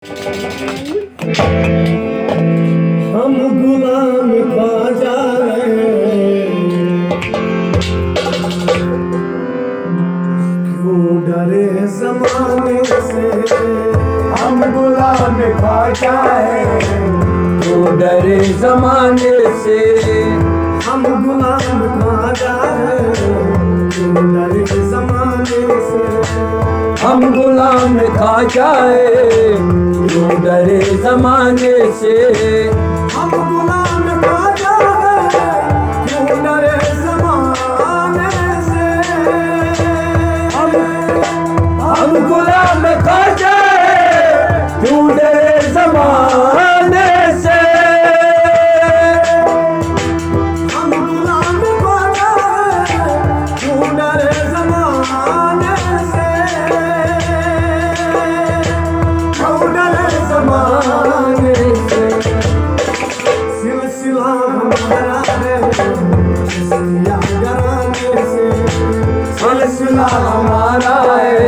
हम गुलाम ख्वाजा क्यों डरे जमाने से। हम गुलाम ख्वाजा क्यों डरे जमाने से। हम गुलाम ख्वाजा क्यों डरे जमाने से। हम गुलाम ख्वाजा क्यों डरे जमाने से। हम गुलाम ख्वाजा क्यों डरे जमाने से। हम गुलाम ख्वाजा क्यों डरे जमाने से। हम गुलाम ख्वाजा क्यों डरे जमाने से। क्यों डरे जमाने से। सिलसिला हमारा है जिसकिया डराने से। सिलसिला हमारा है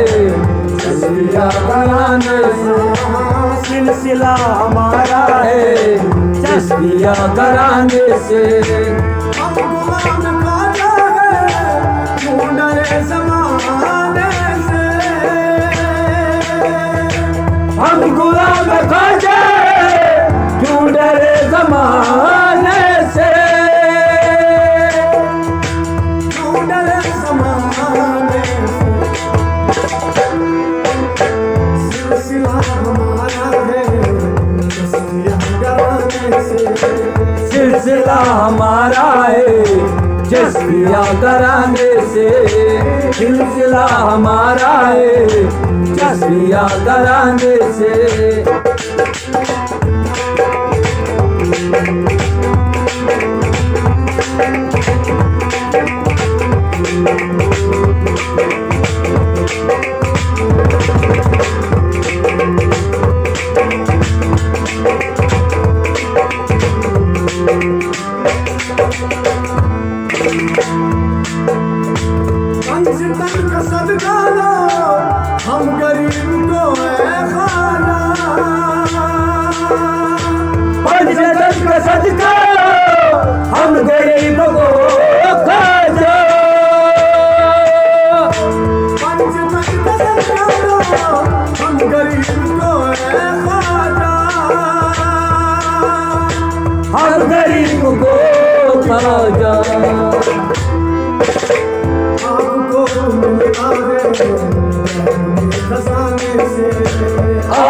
जज़्बिया कराने से। सिलसिला हमारा है जज़्बिया कराने से। हम गुलाम ख्वाजा क्यों डरे जमाने से। हम गुलाम ख्वाजा क्यों डरे जमाने से। क्यों डरे जमाने से। सिलसिला हमारा है जज़्बिया कराने से। सिलसिला हमारा है जज़्बिया कराने से। सिलसिला हमारा है जज़्बिया कराने से। पंचतन का सदका लो हम गरीब को है खाना। पंचतन का सदका हम गरीब को खाजा। पंचतन का सदका लो हम गरीब को है खाना। हर गरीब को खाजा। आपको मिलता है खजाने से।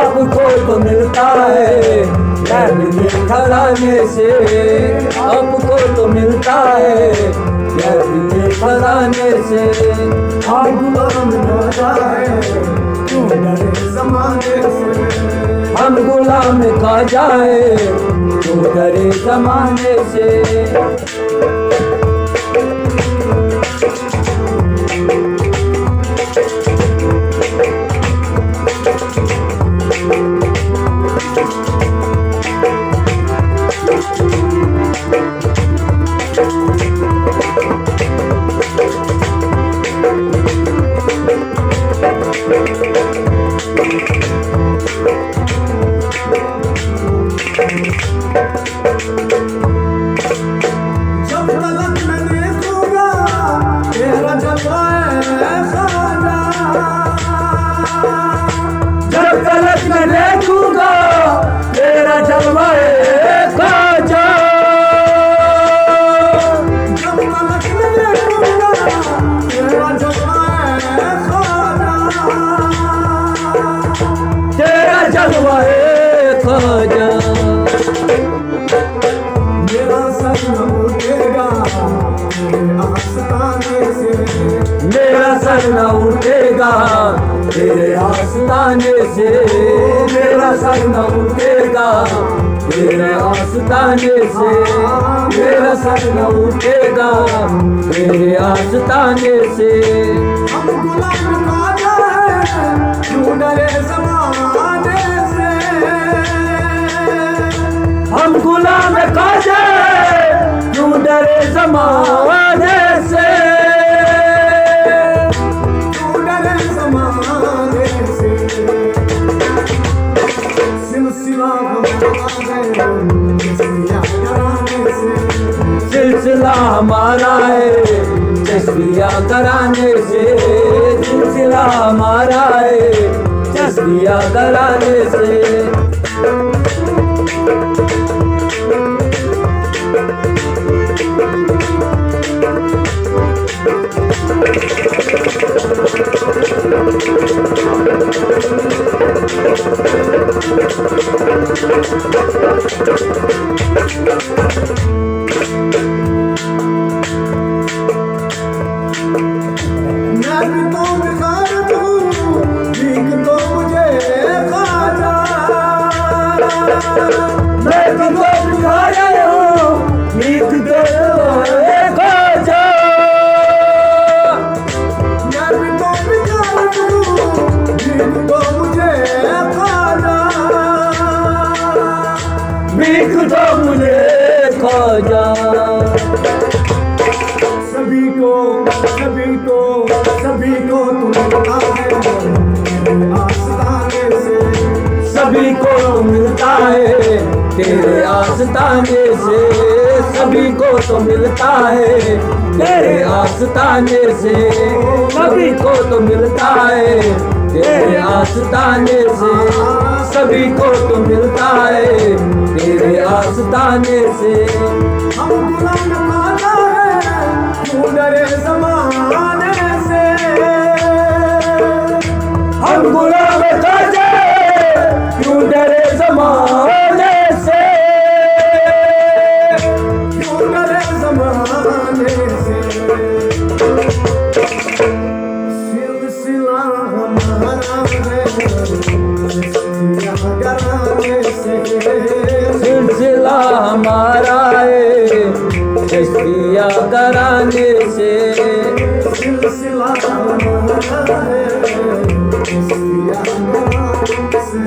आपको तो मिलता है महल खजाने से। आपको तो मिलता है महल खजाने से। हम गुलाम ख्वाजा है क्यों डरे जमाने से। हम गुलाम ख्वाजा क्यों डरे जमाने से। जब तलक मैं देखूंगा तेरा जलवा है खाना। जब तलक मैं देखूंगा तेरा जलवा खाजा। जब तलक मैं देखूंगा तेरा जलवा है खाना। तेरा जलवा खाजा। मेरा सर न उठेगा तेरे आस्ताने से। मेरा सर न उठेगा तेरे आस्ताने से। मेरा सर न उठेगा तेरे आस्ताने से। मेरा सर न उठेगा तेरे आस्ताने से। हम गुलाम ख्वाजा है क्यों डरे जमाने से। हम गुलाम ख्वाजा क्यों डरे जमाने से। क्यों डरे जमाने से। सिलसिला हमारा है सिलसिला हमारा है चश्तिया कराने से सिलसिला हमारा है चश्तिया कराने से मैं भी तो बिखारत हूँ भीख तो मुझे ख्वाजा मैं भी तो भिखारी हूँ भीख दो ख्वाजा मैं भी तो बिखारत हूँ भीख तो मुझे ख्वाजा भीख दो मुझे ख्वाजा सभी को सभी को तो मिलता है सभी को मिलता है तेरे आस्ताने से सभी को तो मिलता है तेरे आस्ताने से सभी को तो मिलता है तेरे आस्ताने से सभी को तो मिलता है तेरे आस्ताने से हम गुलाम खाना है क्यों डरे ज़माने से हम गुलाम ख्वाजा क्यों डरे ज़माने से क्यों डरे ज़माने से सिलसिला हमारा है यहाँ घराने से सिलसिला हमारा है चश्तिया कराने से सिलसिला हमारा है यहाँ घराने से